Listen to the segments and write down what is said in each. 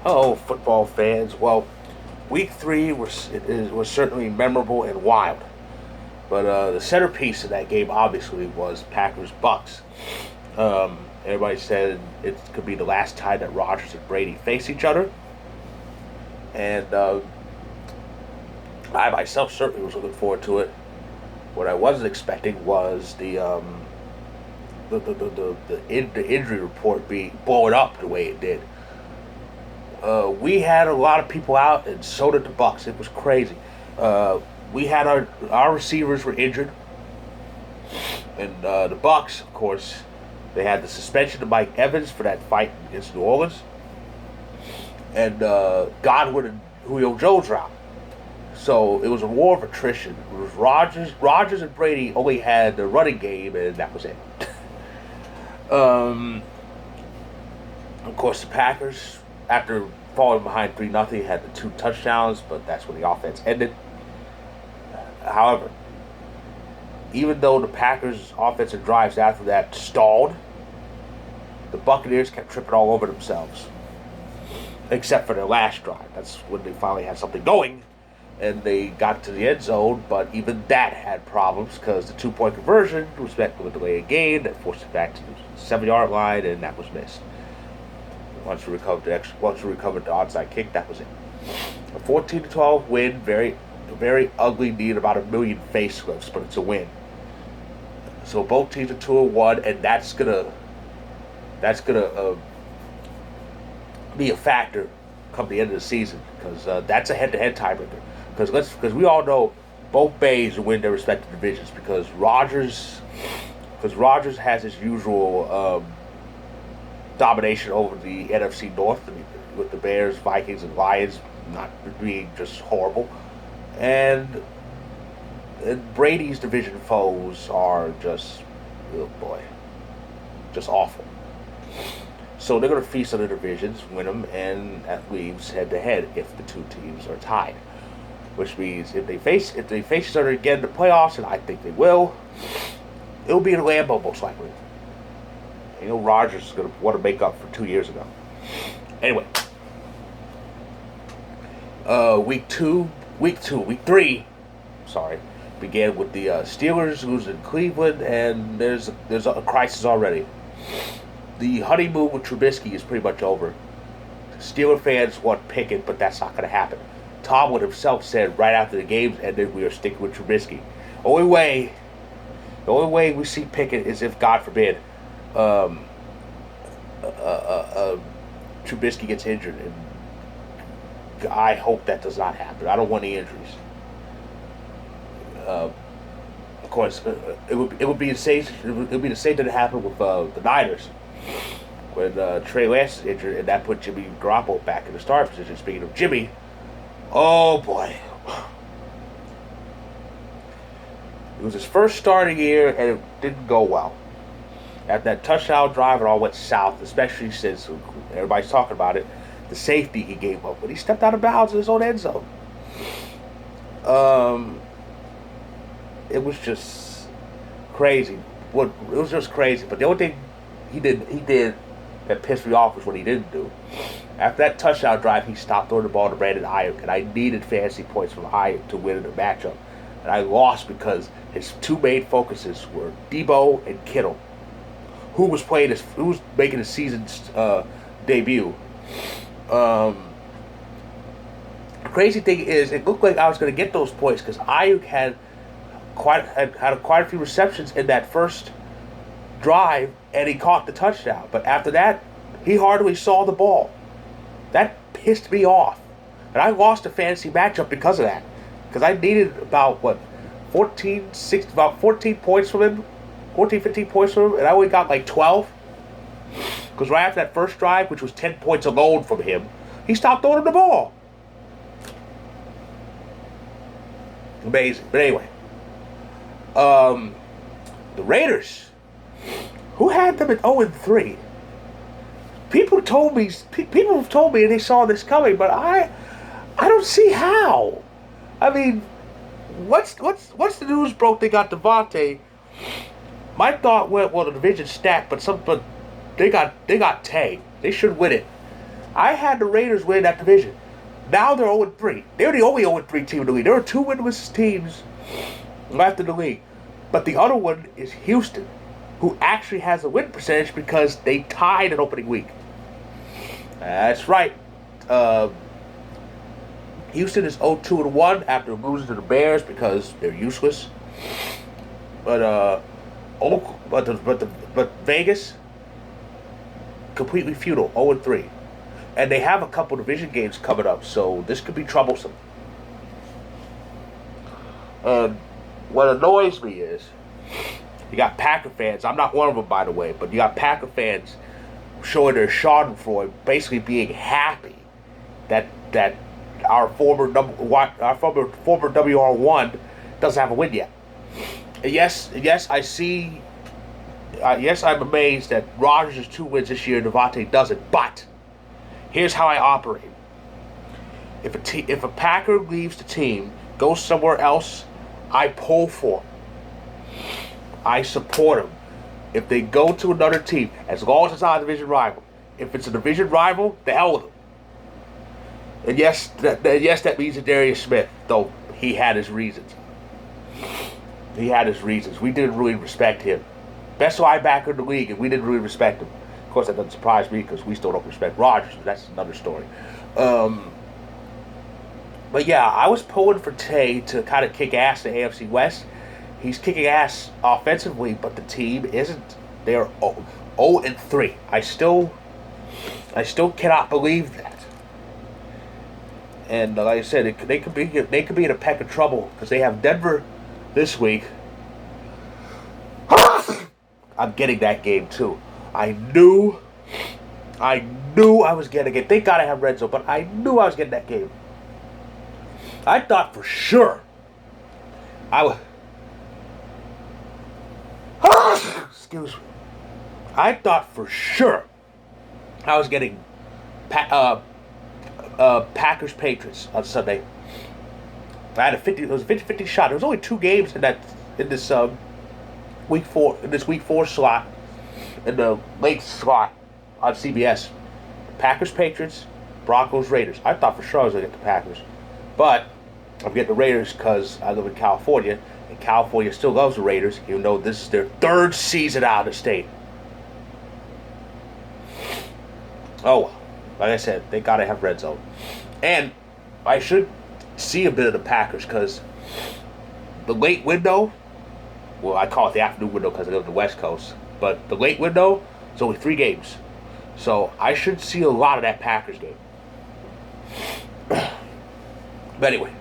Oh, football fans. Well, week 3 was certainly memorable and wild. But the centerpiece of that game obviously was Packers Bucks. Everybody said it could be the last time that Rodgers and Brady face each other, and I myself certainly was looking forward to it. What I wasn't expecting was the injury report being blown up the way it did. We had a lot of people out, and so did the Bucks. It was crazy. We had our receivers were injured, and the Bucks, of course, they had the suspension of Mike Evans for that fight against New Orleans, and Godwin and Julio Jones were out. So it was a war of attrition. It was Rodgers and Brady only had the running game, and that was it. um, of course, the Packers, after falling behind 3-0, had the 2 touchdowns, but that's when the offense ended. However, even though the Packers' offensive drives after that stalled, the Buccaneers kept tripping all over themselves. Except for their last drive. That's when they finally had something going, and they got to the end zone, but even that had problems because the 2-point conversion was met with a delayed game that forced it back to the 7-yard line, and that was missed. Once we recovered the onside kick, that was it. A 14-12 win, very ugly, need about 1 million facelifts, but it's a win. So both teams are 2-1, and that's gonna be a factor come the end of the season because that's a head-to-head tiebreaker. Because we all know both Bays win their respective divisions because Rodgers has his usual domination over the NFC North with the Bears, Vikings, and Lions not being just horrible, and Brady's division foes are just, oh boy, just awful. So they're going to feast on the divisions, win them, and that leaves head-to-head if the two teams are tied. Which means if they face each other again in the playoffs, and I think they will, it'll be in Lambeau most likely. You know, Rodgers is going to want to make up for 2 years ago. Anyway, week 3, sorry, began with the Steelers losing Cleveland, and there's a crisis already. The honeymoon with Trubisky is pretty much over. Steeler fans want Pickett, but that's not going to happen. Tomlin himself said right after the games ended, we are sticking with Trubisky. The only way we see Pickett is if, God forbid, Trubisky gets injured, and I hope that does not happen. I don't want any injuries. Of course, it would be the same. It would be the same thing that happened with the Niners when Trey Lance is injured, and that put Jimmy Garoppolo back in the start position. Speaking of Jimmy, oh boy, it was his first starting year, and it didn't go well. After that touchdown drive, it all went south, especially since everybody's talking about it. The safety he gave up when he stepped out of bounds in his own end zone. It was just crazy. It was just crazy. But the only thing he did that pissed me off was what he didn't do. After that touchdown drive, he stopped throwing the ball to Brandon Ayuk, and I needed fantasy points from Ayuk to win in the matchup. And I lost because his two main focuses were Debo and Kittle, who was making his season's debut. The crazy thing is, it looked like I was going to get those points because Ayuk had quite a few receptions in that first drive, and he caught the touchdown. But after that, he hardly saw the ball. That pissed me off, and I lost a fantasy matchup because of that. Because I needed about 14 points from him, 15 points from him, and I only got like 12. Because right after that first drive, which was 10 points alone from him, he stopped throwing the ball. Amazing. But anyway, the Raiders, who had them at 0-3. People have told me and they saw this coming, but I don't see how. I mean, once the news broke they got Devontae, my thought went, well, the division's stacked, but they got Tay. They should win it. I had the Raiders win that division. Now they're 0-3. They're the only 0-3 team in the league. There are two winless teams left in the league. But the other one is Houston, who actually has a win percentage because they tied an opening week. That's right. Houston is 0-2-1 after losing to the Bears because they're useless. But Vegas, completely futile, 0-3. And they have a couple division games coming up, so this could be troublesome. And what annoys me is, you got Packer fans, I'm not one of them by the way, but you got Packer fans showing their schadenfreude, basically being happy that our former WR1 doesn't have a win yet. And yes, I see. Yes, I'm amazed that Rodgers has 2 wins this year and Devontae doesn't. But here's how I operate: if a Packer leaves the team, goes somewhere else, I pull for him. I support him. If they go to another team, as long as it's not a division rival. If it's a division rival, the hell with them. And yes, that means Darius Smith, though he had his reasons. We didn't really respect him. Best linebacker in the league, and we didn't really respect him. Of course, that doesn't surprise me because we still don't respect Rodgers. That's another story. But yeah, I was pulling for Tay to kind of kick ass in the AFC West. He's kicking ass offensively, but the team isn't. They're 0-3. I still cannot believe that. And like I said, they could be in a peck of trouble because they have Denver this week. I'm getting that game too. I knew I was getting it. Thank God I have red zone, but I knew I was getting that game. I thought for sure excuse me. I thought for sure I was getting Packers Patriots on Sunday. I had it was a 50-50 shot. There was only 2 games in this week 4 slot, in the late slot on CBS. Packers Patriots, Broncos Raiders. I thought for sure I was gonna get the Packers, but I'm getting the Raiders because I live in California, and California still loves the Raiders, even though this is their 3rd season out of the state. Oh, like I said, they gotta have red zone, and I should see a bit of the Packers because the late window. Well, I call it the afternoon window because I live on the West Coast, but the late window is only 3 games, so I should see a lot of that Packers game. But anyway,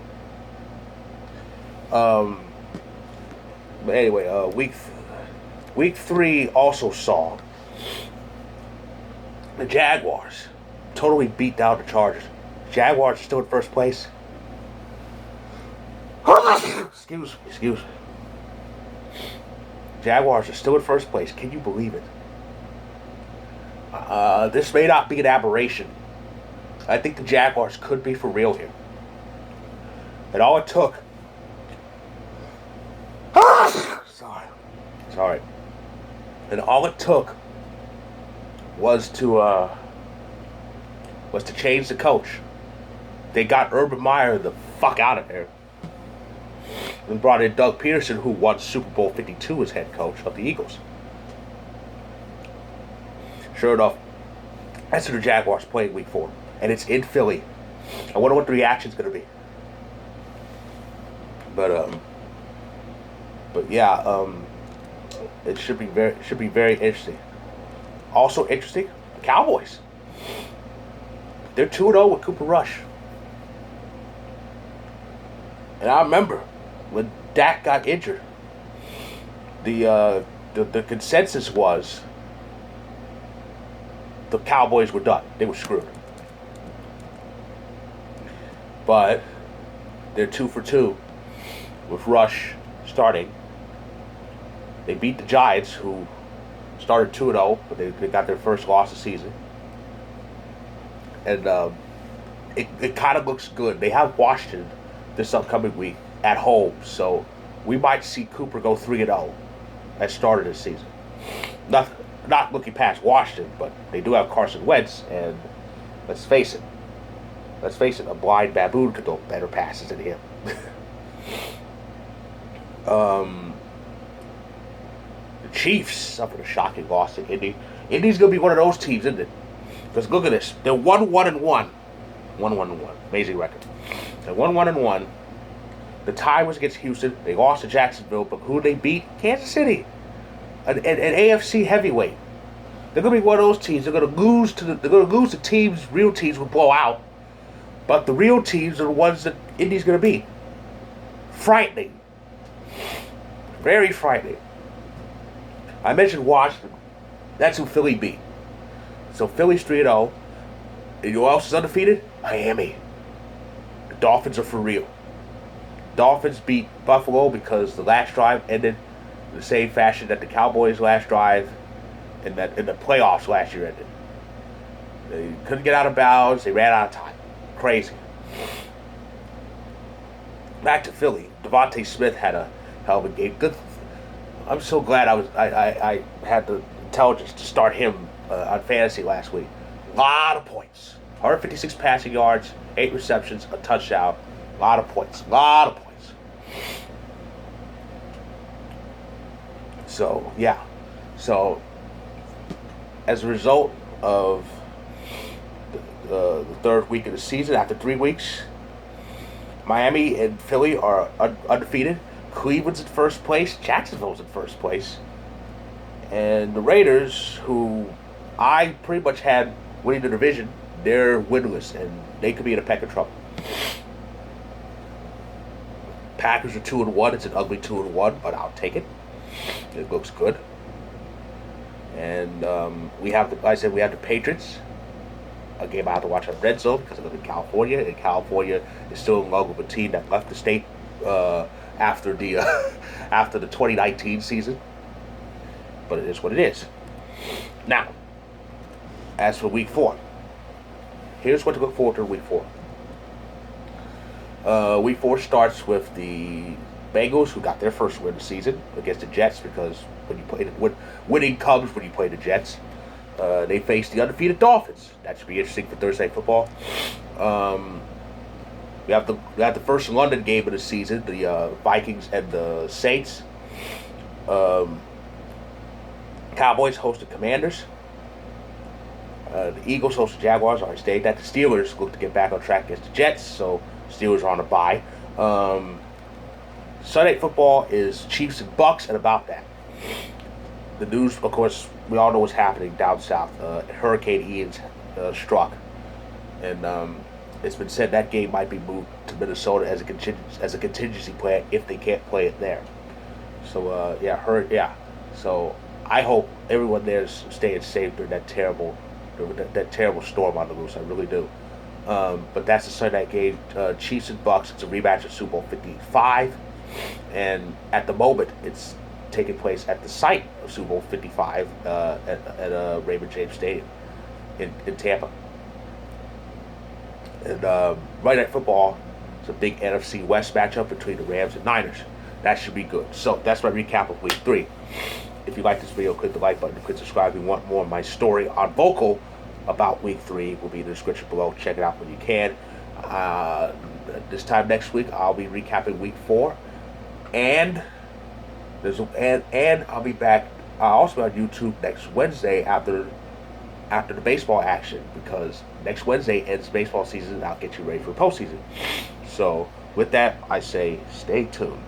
week 3 also saw the Jaguars totally beat down the Chargers. Jaguars are still in first place. Excuse me. Jaguars are still in first place. Can you believe it? This may not be an aberration. I think the Jaguars could be for real here. And all it took... Sorry. And all it took was to change the coach. They got Urban Meyer the fuck out of there. And brought in Doug Peterson, who won Super Bowl 52 as head coach of the Eagles. Sure enough, that's who the Jaguars playing week 4. And it's in Philly. I wonder what the reaction's going to be. But yeah, it should be very interesting. Also interesting, the Cowboys. They're 2-0 with Cooper Rush. And I remember when Dak got injured, the consensus was the Cowboys were done. They were screwed. But they're 2 for 2 with Rush starting. They beat the Giants, who started 2-0, but they got their first loss of the season. And it kind of looks good. They have Washington this upcoming week at home, so we might see Cooper go 3-0 at start of this season. Not looking past Washington, but they do have Carson Wentz, and Let's face it. Let's face it. A blind baboon could throw better passes than him. The Chiefs suffered a shocking loss to Indy. Indy's gonna be one of those teams, isn't it? Because look at this. They're 1-1-1. 1-1-1. Amazing record. They're 1-1-1. The tie was against Houston. They lost to Jacksonville, but who they beat? Kansas City. An AFC heavyweight. They're gonna be one of those teams. They're gonna lose to teams. Real teams will blow out, but the real teams are the ones that Indy's gonna beat. Frightening. Very frightening. I mentioned Washington. That's who Philly beat. So Philly's 3-0. And who else is undefeated? Miami. The Dolphins are for real. Dolphins beat Buffalo because the last drive ended in the same fashion that the Cowboys' last drive in the playoffs last year ended. They couldn't get out of bounds. They ran out of time. Crazy. Back to Philly. Devontae Smith had a hell of a game. Good. I'm so glad I had the intelligence to start him on fantasy last week. A lot of points. 156 passing yards, 8 receptions, a touchdown. A lot of points. So, yeah. So, as a result of the third week of the season, after 3 weeks, Miami and Philly are undefeated. Cleveland's in first place. Jacksonville's in first place. And the Raiders, who I pretty much had winning the division, they're winless, and they could be in a peck of trouble. Packers are 2-1. It's an ugly 2-1, but I'll take it. It looks good. And we have the Patriots. A game I have to watch on Red Zone because I live in California, and California is still in love with a team that left the state after the 2019 season. But it is what it is. Now, as for Week 4, here's what to look forward to in Week 4. Week 4 starts with the Bengals, who got their first win of the season against the Jets, because winning comes when you play the Jets. They face the undefeated Dolphins. That should be interesting for Thursday football. We have the first London game of the season, the Vikings and the Saints. Cowboys host the Commanders. The Eagles host the Jaguars. I already stated that. The Steelers look to get back on track against the Jets, so Steelers are on a bye. Sunday football is Chiefs and Bucks, and about that. The news, of course, we all know what's happening down south. Hurricane Ian's struck, and it's been said that game might be moved to Minnesota as a contingency plan if they can't play it there. So So I hope everyone there is staying safe during that terrible storm on the loose. I really do. But that's the Sunday night game. Chiefs and Bucks. It's a rematch of Super Bowl 55, and at the moment it's taking place at the site of Super Bowl 55 at Raymond James Stadium in Tampa. And Monday Night Football is a big NFC West matchup between the Rams and Niners. That should be good. So that's my recap of Week 3. If you like this video, click the like button, click subscribe. If you want more of my story on Vocal about Week 3, will be in the description below. Check it out when you can. This time next week, I'll be recapping Week 4, and I'll be back also on YouTube next Wednesday after the baseball action, because next Wednesday ends baseball season, and I'll get you ready for postseason. So with that, I say stay tuned.